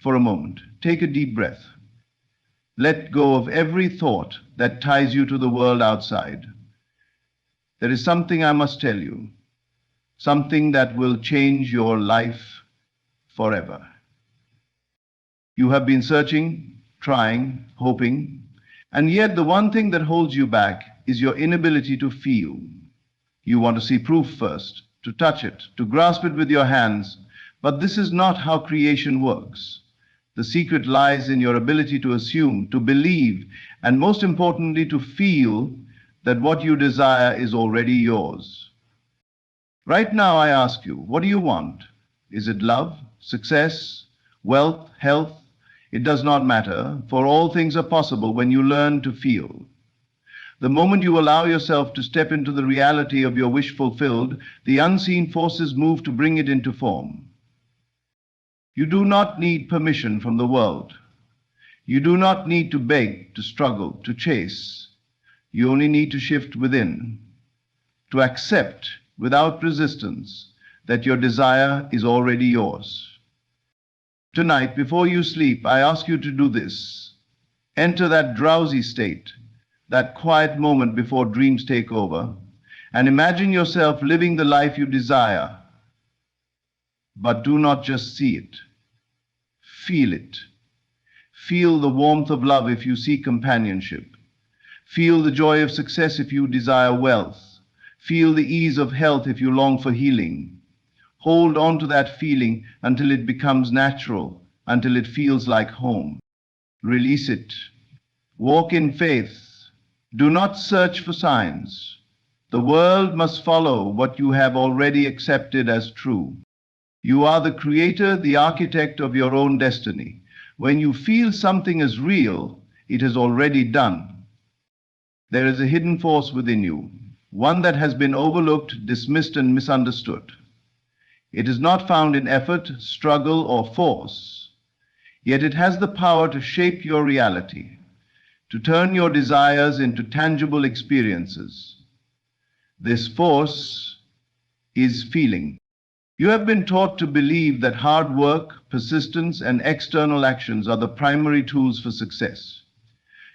for a moment. Take a deep breath. Let go of every thought that ties you to the world outside. There is something I must tell you, something that will change your life forever. You have been searching, trying, hoping, and yet the one thing that holds you back is your inability to feel. You want to see proof first, to touch it, to grasp it with your hands, but this is not how creation works. The secret lies in your ability to assume, to believe, and most importantly, to feel that what you desire is already yours. Right now, I ask you, what do you want? Is it love, success, wealth, health? It does not matter, for all things are possible when you learn to feel. The moment you allow yourself to step into the reality of your wish fulfilled, the unseen forces move to bring it into form. You do not need permission from the world. You do not need to beg, to struggle, to chase. You only need to shift within, to accept without resistance that your desire is already yours. Tonight, before you sleep, I ask you to do this. Enter that drowsy state, that quiet moment before dreams take over, and imagine yourself living the life you desire. But do not just see it. Feel it. Feel the warmth of love if you seek companionship. Feel the joy of success if you desire wealth. Feel the ease of health if you long for healing. Hold on to that feeling until it becomes natural, until it feels like home. Release it. Walk in faith. Do not search for signs. The world must follow what you have already accepted as true. You are the creator, the architect of your own destiny. When you feel something is real, it is already done. There is a hidden force within you, one that has been overlooked, dismissed, and misunderstood. It is not found in effort, struggle, or force, yet it has the power to shape your reality, to turn your desires into tangible experiences. This force is feeling. You have been taught to believe that hard work, persistence, and external actions are the primary tools for success.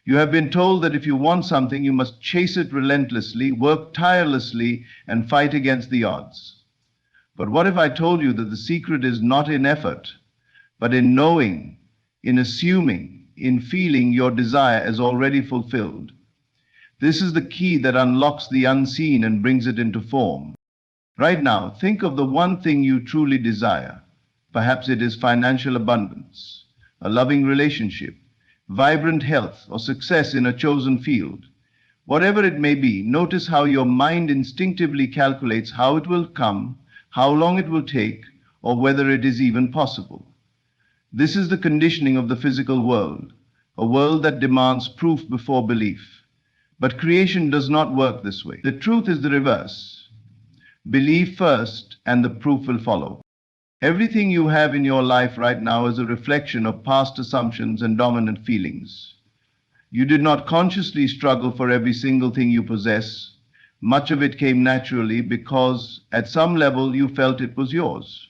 You have been told that if you want something, you must chase it relentlessly, work tirelessly, and fight against the odds. But what if I told you that the secret is not in effort, but in knowing, in assuming, in feeling your desire as already fulfilled? This is the key that unlocks the unseen and brings it into form. Right now, think of the one thing you truly desire. Perhaps it is financial abundance, a loving relationship, vibrant health, or success in a chosen field. Whatever it may be, notice how your mind instinctively calculates how it will come, how long it will take, or whether it is even possible. This is the conditioning of the physical world, a world that demands proof before belief. But creation does not work this way. The truth is the reverse. Believe first, and the proof will follow. Everything you have in your life right now is a reflection of past assumptions and dominant feelings. You did not consciously struggle for every single thing you possess. Much of it came naturally because at some level you felt it was yours.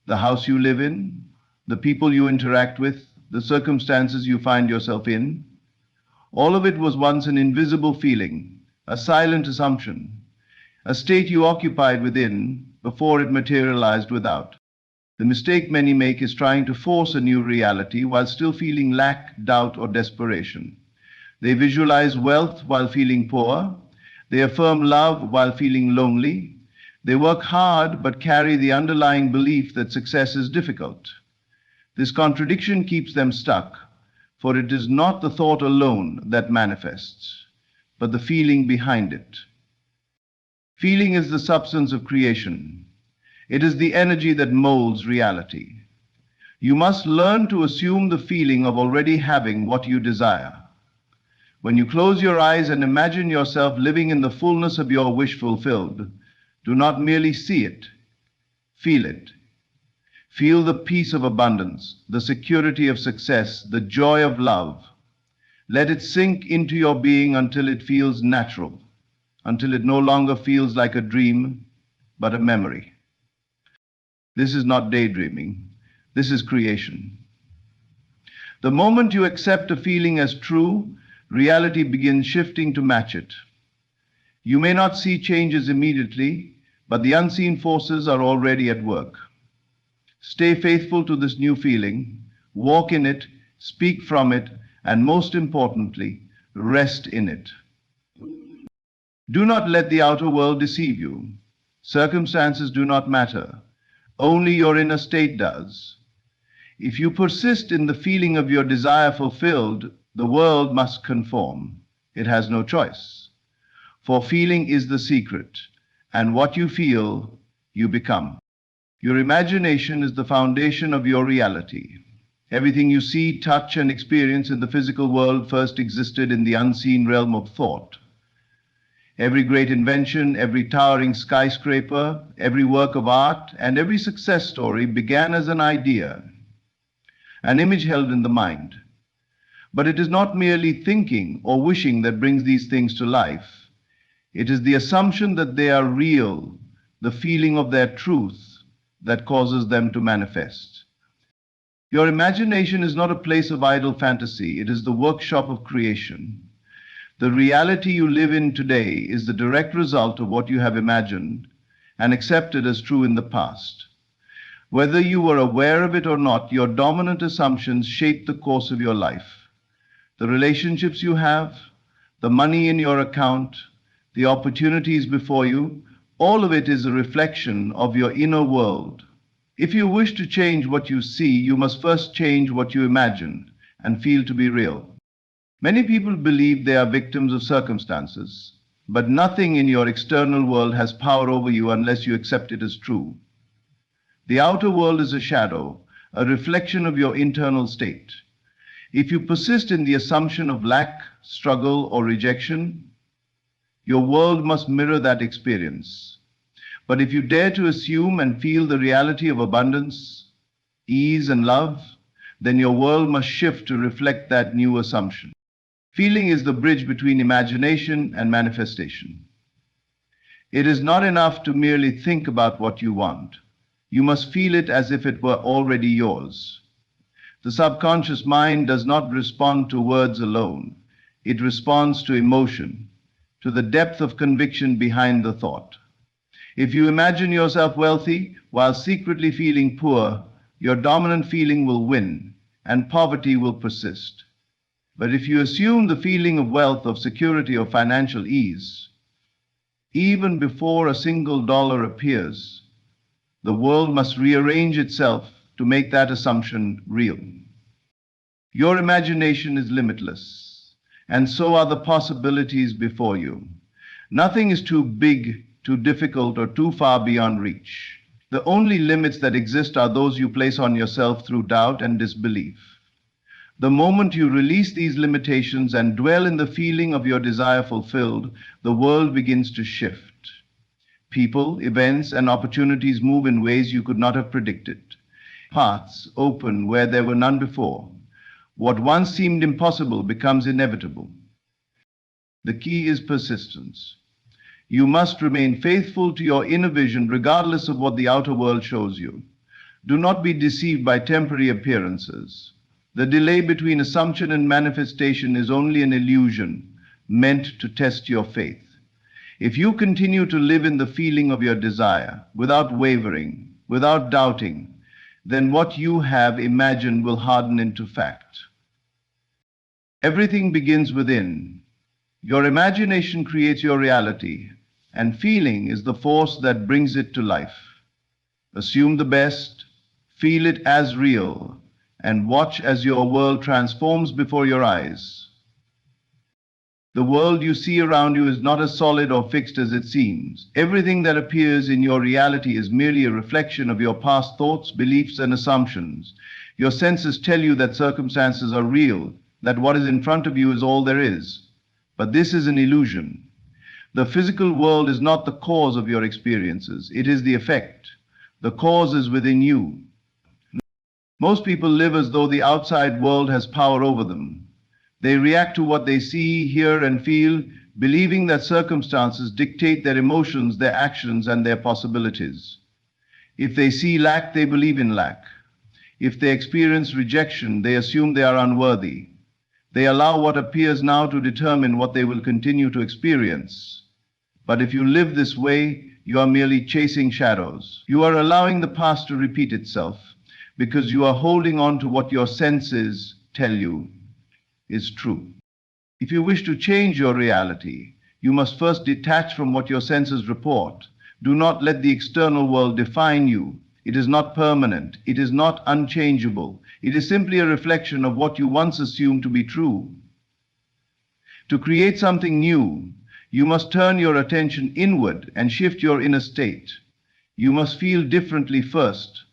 The house you live in, the people you interact with, the circumstances you find yourself in, all of it was once an invisible feeling, a silent assumption, a state you occupied within before it materialized without. The mistake many make is trying to force a new reality while still feeling lack, doubt, or desperation. They visualize wealth while feeling poor. They affirm love while feeling lonely. They work hard but carry the underlying belief that success is difficult. This contradiction keeps them stuck, for it is not the thought alone that manifests, but the feeling behind it. Feeling is the substance of creation. It is the energy that molds reality. You must learn to assume the feeling of already having what you desire. When you close your eyes and imagine yourself living in the fullness of your wish fulfilled, do not merely see it, feel it. Feel the peace of abundance, the security of success, the joy of love. Let it sink into your being until it feels natural, until it no longer feels like a dream, but a memory. This is not daydreaming. This is creation. The moment you accept a feeling as true, reality begins shifting to match it. You may not see changes immediately, but the unseen forces are already at work. Stay faithful to this new feeling, walk in it, speak from it, and most importantly, rest in it. Do not let the outer world deceive you. Circumstances do not matter. Only your inner state does. If you persist in the feeling of your desire fulfilled, the world must conform. It has no choice. For feeling is the secret, and what you feel, you become. Your imagination is the foundation of your reality. Everything you see, touch, and experience in the physical world first existed in the unseen realm of thought. Every great invention, every towering skyscraper, every work of art, and every success story began as an idea, an image held in the mind. But it is not merely thinking or wishing that brings these things to life. It is the assumption that they are real, the feeling of their truth, that causes them to manifest. Your imagination is not a place of idle fantasy, it is the workshop of creation. The reality you live in today is the direct result of what you have imagined and accepted as true in the past. Whether you were aware of it or not, your dominant assumptions shape the course of your life. The relationships you have, the money in your account, the opportunities before you, all of it is a reflection of your inner world. If you wish to change what you see, you must first change what you imagine and feel to be real. Many people believe they are victims of circumstances, but nothing in your external world has power over you unless you accept it as true. The outer world is a shadow, a reflection of your internal state. If you persist in the assumption of lack, struggle, or rejection, your world must mirror that experience. But if you dare to assume and feel the reality of abundance, ease, and love, then your world must shift to reflect that new assumption. Feeling is the bridge between imagination and manifestation. It is not enough to merely think about what you want. You must feel it as if it were already yours. The subconscious mind does not respond to words alone. It responds to emotion, to the depth of conviction behind the thought. If you imagine yourself wealthy while secretly feeling poor, your dominant feeling will win and poverty will persist. But if you assume the feeling of wealth, of security, or financial ease, even before a single dollar appears, the world must rearrange itself to make that assumption real. Your imagination is limitless, and so are the possibilities before you. Nothing is too big, too difficult, or too far beyond reach. The only limits that exist are those you place on yourself through doubt and disbelief. The moment you release these limitations and dwell in the feeling of your desire fulfilled, the world begins to shift. People, events, and opportunities move in ways you could not have predicted. Paths open where there were none before. What once seemed impossible becomes inevitable. The key is persistence. You must remain faithful to your inner vision regardless of what the outer world shows you. Do not be deceived by temporary appearances. The delay between assumption and manifestation is only an illusion meant to test your faith. If you continue to live in the feeling of your desire, without wavering, without doubting, then what you have imagined will harden into fact. Everything begins within. Your imagination creates your reality, and feeling is the force that brings it to life. Assume the best, feel it as real, and watch as your world transforms before your eyes. The world you see around you is not as solid or fixed as it seems. Everything that appears in your reality is merely a reflection of your past thoughts, beliefs, and assumptions. Your senses tell you that circumstances are real, that what is in front of you is all there is. But this is an illusion. The physical world is not the cause of your experiences. It is the effect. The cause is within you. Most people live as though the outside world has power over them. They react to what they see, hear, and feel, believing that circumstances dictate their emotions, their actions, and their possibilities. If they see lack, they believe in lack. If they experience rejection, they assume they are unworthy. They allow what appears now to determine what they will continue to experience. But if you live this way, you are merely chasing shadows. You are allowing the past to repeat itself because you are holding on to what your senses tell you is true. If you wish to change your reality, you must first detach from what your senses report. Do not let the external world define you. It is not permanent. It is not unchangeable. It is simply a reflection of what you once assumed to be true. To create something new, you must turn your attention inward and shift your inner state. You must feel differently first,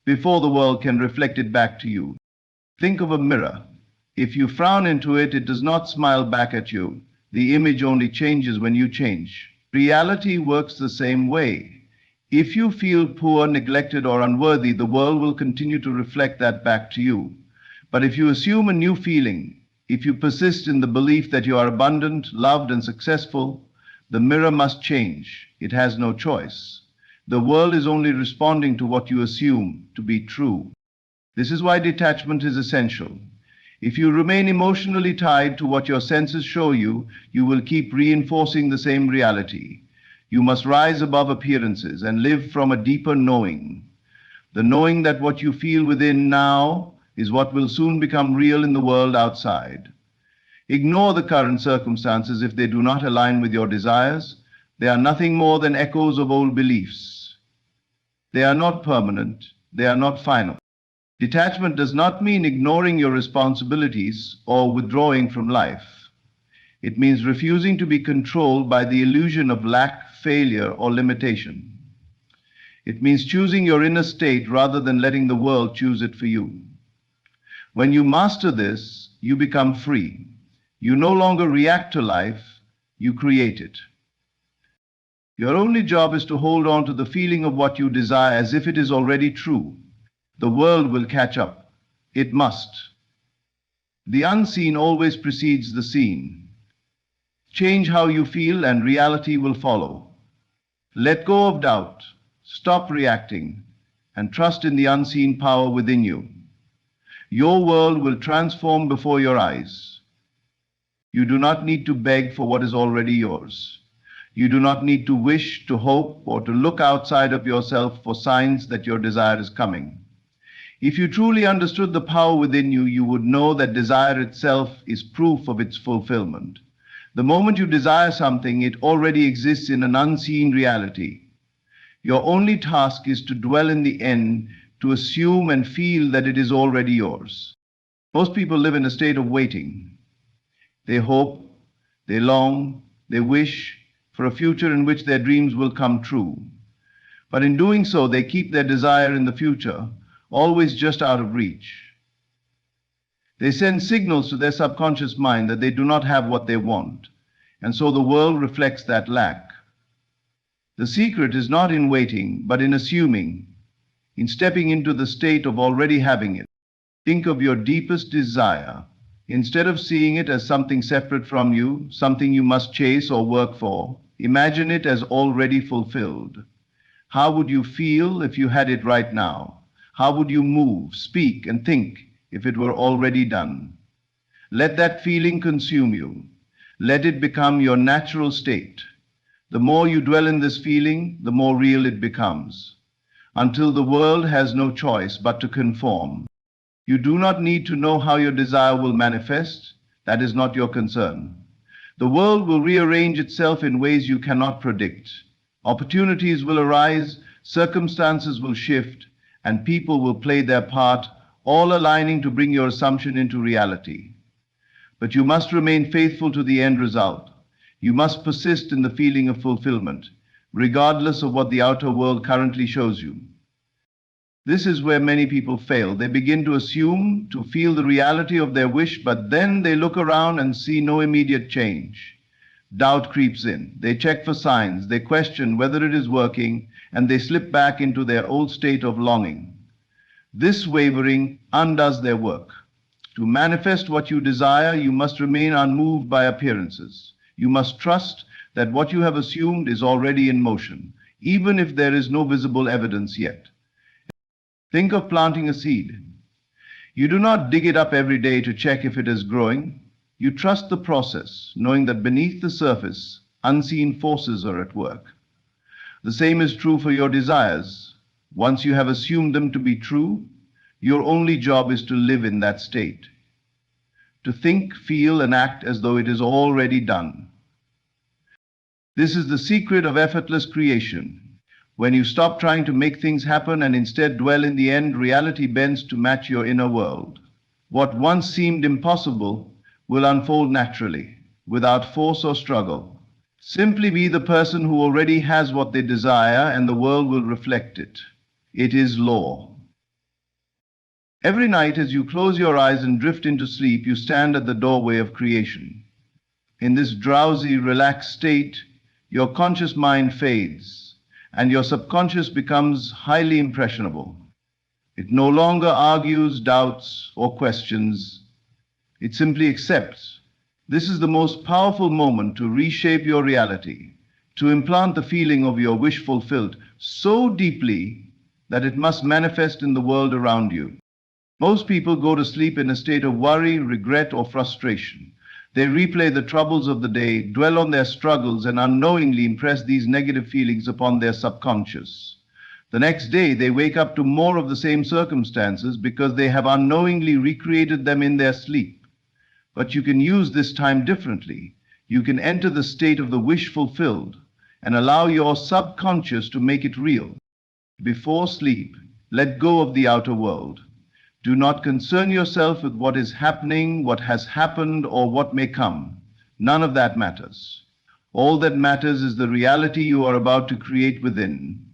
before the world can reflect it back to you. Think of a mirror. If you frown into it, it does not smile back at you. The image only changes when you change. Reality works the same way. If you feel poor, neglected, or unworthy, the world will continue to reflect that back to you. But if you assume a new feeling, if you persist in the belief that you are abundant, loved, and successful, the mirror must change. It has no choice. The world is only responding to what you assume to be true. This is why detachment is essential. If you remain emotionally tied to what your senses show you, you will keep reinforcing the same reality. You must rise above appearances and live from a deeper knowing. The knowing that what you feel within now is what will soon become real in the world outside. Ignore the current circumstances if they do not align with your desires. They are nothing more than echoes of old beliefs. They are not permanent. They are not final. Detachment does not mean ignoring your responsibilities or withdrawing from life. It means refusing to be controlled by the illusion of lack, failure, or limitation. It means choosing your inner state rather than letting the world choose it for you. When you master this, you become free. You no longer react to life, you create it. Your only job is to hold on to the feeling of what you desire as if it is already true. The world will catch up. It must. The unseen always precedes the seen. Change how you feel and reality will follow. Let go of doubt, stop reacting, and trust in the unseen power within you. Your world will transform before your eyes. You do not need to beg for what is already yours. You do not need to wish, to hope, or to look outside of yourself for signs that your desire is coming. If you truly understood the power within you, you would know that desire itself is proof of its fulfillment. The moment you desire something, it already exists in an unseen reality. Your only task is to dwell in the end, to assume and feel that it is already yours. Most people live in a state of waiting. They hope, they long, they wish for a future in which their dreams will come true. But in doing so, they keep their desire in the future always just out of reach. They send signals to their subconscious mind that they do not have what they want, and so the world reflects that lack. The secret is not in waiting, but in assuming, in stepping into the state of already having it. Think of your deepest desire. Instead of seeing it as something separate from you, something you must chase or work for, imagine it as already fulfilled. How would you feel if you had it right now? How would you move, speak, and think if it were already done? Let that feeling consume you. Let it become your natural state. The more you dwell in this feeling, the more real it becomes, until the world has no choice but to conform. You do not need to know how your desire will manifest. That is not your concern. The world will rearrange itself in ways you cannot predict. Opportunities will arise, circumstances will shift, and people will play their part, all aligning to bring your assumption into reality. But you must remain faithful to the end result. You must persist in the feeling of fulfillment, regardless of what the outer world currently shows you. This is where many people fail. They begin to assume, to feel the reality of their wish, but then they look around and see no immediate change. Doubt creeps in. They check for signs. They question whether it is working, and they slip back into their old state of longing. This wavering undoes their work. To manifest what you desire, you must remain unmoved by appearances. You must trust that what you have assumed is already in motion, even if there is no visible evidence yet. Think of planting a seed. You do not dig it up every day to check if it is growing. You trust the process, knowing that beneath the surface, unseen forces are at work. The same is true for your desires. Once you have assumed them to be true, your only job is to live in that state, to think, feel, and act as though it is already done. This is the secret of effortless creation. When you stop trying to make things happen and instead dwell in the end, reality bends to match your inner world. What once seemed impossible will unfold naturally, without force or struggle. Simply be the person who already has what they desire, and the world will reflect it. It is law. Every night as you close your eyes and drift into sleep, you stand at the doorway of creation. In this drowsy, relaxed state, your conscious mind fades, and your subconscious becomes highly impressionable. It no longer argues, doubts, or questions. It simply accepts. This is the most powerful moment to reshape your reality, to implant the feeling of your wish fulfilled so deeply that it must manifest in the world around you. Most people go to sleep in a state of worry, regret, or frustration. They replay the troubles of the day, dwell on their struggles, and unknowingly impress these negative feelings upon their subconscious. The next day, they wake up to more of the same circumstances because they have unknowingly recreated them in their sleep. But you can use this time differently. You can enter the state of the wish fulfilled and allow your subconscious to make it real. Before sleep, let go of the outer world. Do not concern yourself with what is happening, what has happened, or what may come. None of that matters. All that matters is the reality you are about to create within.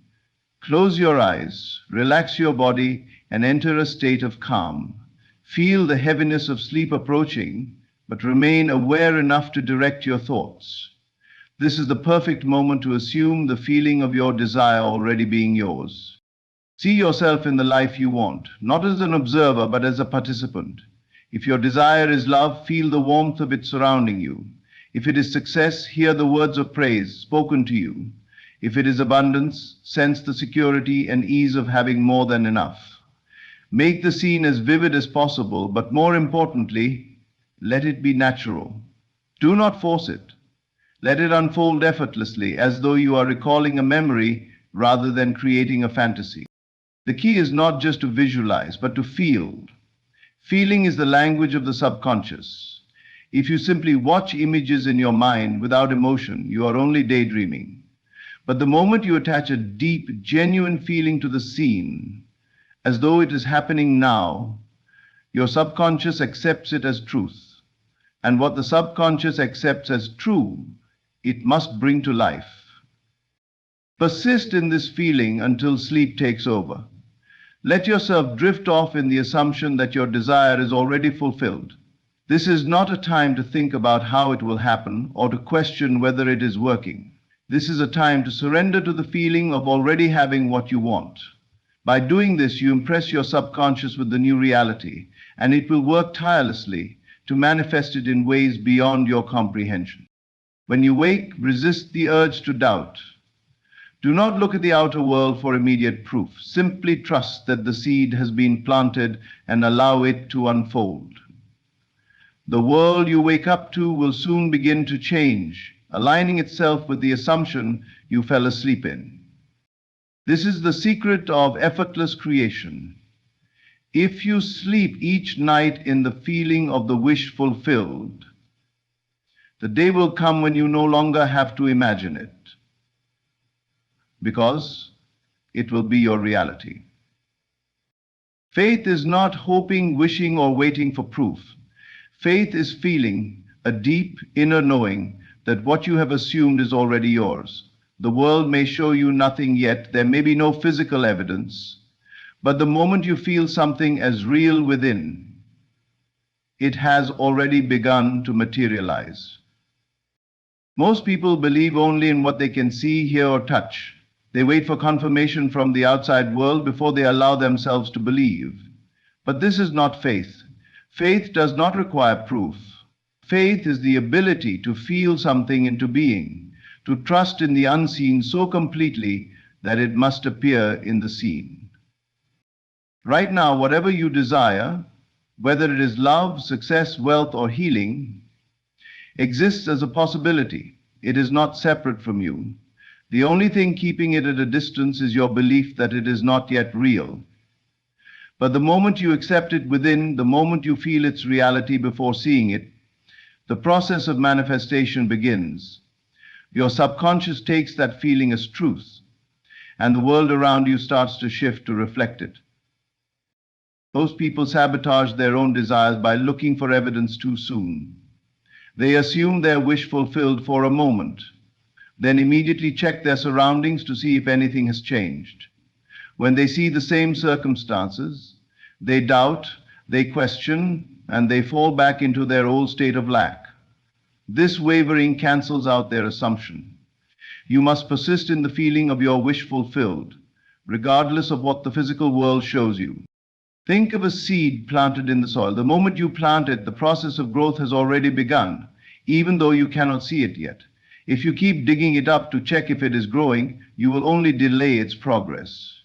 Close your eyes, relax your body, and enter a state of calm. Feel the heaviness of sleep approaching, but remain aware enough to direct your thoughts. This is the perfect moment to assume the feeling of your desire already being yours. See yourself in the life you want, not as an observer, but as a participant. If your desire is love, feel the warmth of it surrounding you. If it is success, hear the words of praise spoken to you. If it is abundance, sense the security and ease of having more than enough. Make the scene as vivid as possible, but more importantly, let it be natural. Do not force it. Let it unfold effortlessly, as though you are recalling a memory rather than creating a fantasy. The key is not just to visualize, but to feel. Feeling is the language of the subconscious. If you simply watch images in your mind without emotion, you are only daydreaming. But the moment you attach a deep, genuine feeling to the scene, as though it is happening now, your subconscious accepts it as truth. And what the subconscious accepts as true, it must bring to life. Persist in this feeling until sleep takes over. Let yourself drift off in the assumption that your desire is already fulfilled. This is not a time to think about how it will happen or to question whether it is working. This is a time to surrender to the feeling of already having what you want. By doing this, you impress your subconscious with the new reality, and it will work tirelessly to manifest it in ways beyond your comprehension. When you wake, resist the urge to doubt. Do not look at the outer world for immediate proof. Simply trust that the seed has been planted and allow it to unfold. The world you wake up to will soon begin to change, aligning itself with the assumption you fell asleep in. This is the secret of effortless creation. If you sleep each night in the feeling of the wish fulfilled, the day will come when you no longer have to imagine it, because it will be your reality. Faith is not hoping, wishing, or waiting for proof. Faith is feeling a deep inner knowing that what you have assumed is already yours. The world may show you nothing yet, there may be no physical evidence, but the moment you feel something as real within, it has already begun to materialize. Most people believe only in what they can see, hear, or touch. They wait for confirmation from the outside world before they allow themselves to believe. But this is not faith. Faith does not require proof. Faith is the ability to feel something into being, to trust in the unseen so completely that it must appear in the seen. Right now, whatever you desire, whether it is love, success, wealth, or healing, exists as a possibility. It is not separate from you. The only thing keeping it at a distance is your belief that it is not yet real. But the moment you accept it within, the moment you feel its reality before seeing it, the process of manifestation begins. Your subconscious takes that feeling as truth, and the world around you starts to shift to reflect it. Most people sabotage their own desires by looking for evidence too soon. They assume their wish fulfilled for a moment, then immediately check their surroundings to see if anything has changed. When they see the same circumstances, they doubt, they question, and they fall back into their old state of lack. This wavering cancels out their assumption. You must persist in the feeling of your wish fulfilled, regardless of what the physical world shows you. Think of a seed planted in the soil. The moment you plant it, the process of growth has already begun, even though you cannot see it yet. If you keep digging it up to check if it is growing, you will only delay its progress.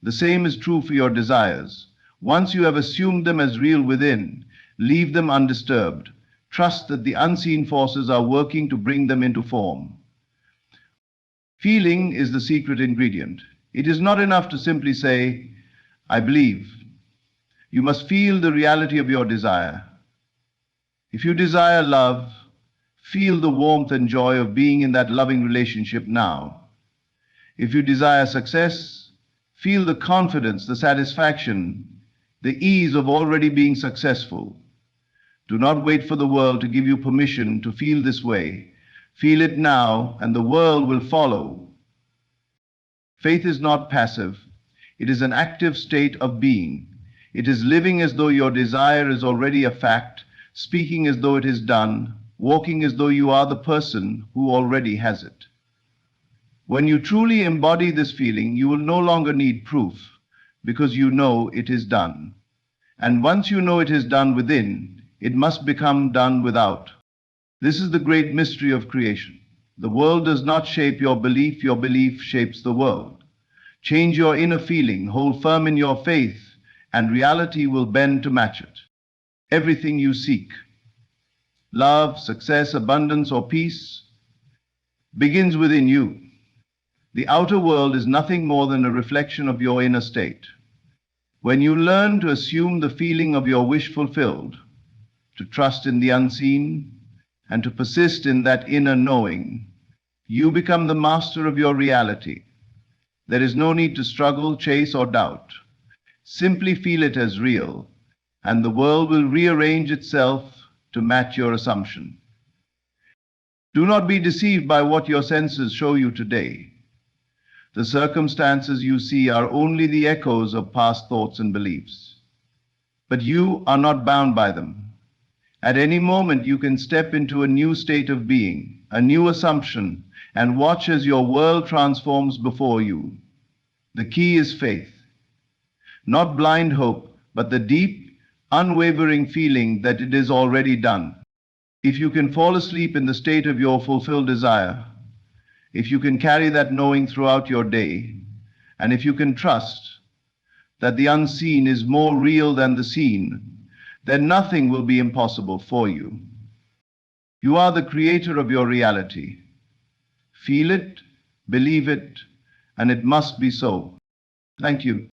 The same is true for your desires. Once you have assumed them as real within, leave them undisturbed. Trust that the unseen forces are working to bring them into form. Feeling is the secret ingredient. It is not enough to simply say, "I believe." You must feel the reality of your desire. If you desire love, feel the warmth and joy of being in that loving relationship now. If you desire success, feel the confidence, the satisfaction, the ease of already being successful. Do not wait for the world to give you permission to feel this way. Feel it now, and the world will follow. Faith is not passive. It is an active state of being. It is living as though your desire is already a fact, speaking as though it is done, walking as though you are the person who already has it. When you truly embody this feeling, you will no longer need proof, because you know it is done. And once you know it is done within, it must become done without. This is the great mystery of creation. The world does not shape your belief shapes the world. Change your inner feeling, hold firm in your faith, and reality will bend to match it. Everything you seek, love, success, abundance, or peace, begins within you. The outer world is nothing more than a reflection of your inner state. When you learn to assume the feeling of your wish fulfilled, to trust in the unseen, and to persist in that inner knowing, you become the master of your reality. There is no need to struggle, chase, or doubt. Simply feel it as real, and the world will rearrange itself to match your assumption. Do not be deceived by what your senses show you today. The circumstances you see are only the echoes of past thoughts and beliefs. But you are not bound by them. At any moment, you can step into a new state of being, a new assumption, and watch as your world transforms before you. The key is faith. Not blind hope, but the deep, unwavering feeling that it is already done. If you can fall asleep in the state of your fulfilled desire, if you can carry that knowing throughout your day, and if you can trust that the unseen is more real than the seen, then nothing will be impossible for you. You are the creator of your reality. Feel it, believe it, and it must be so. Thank you.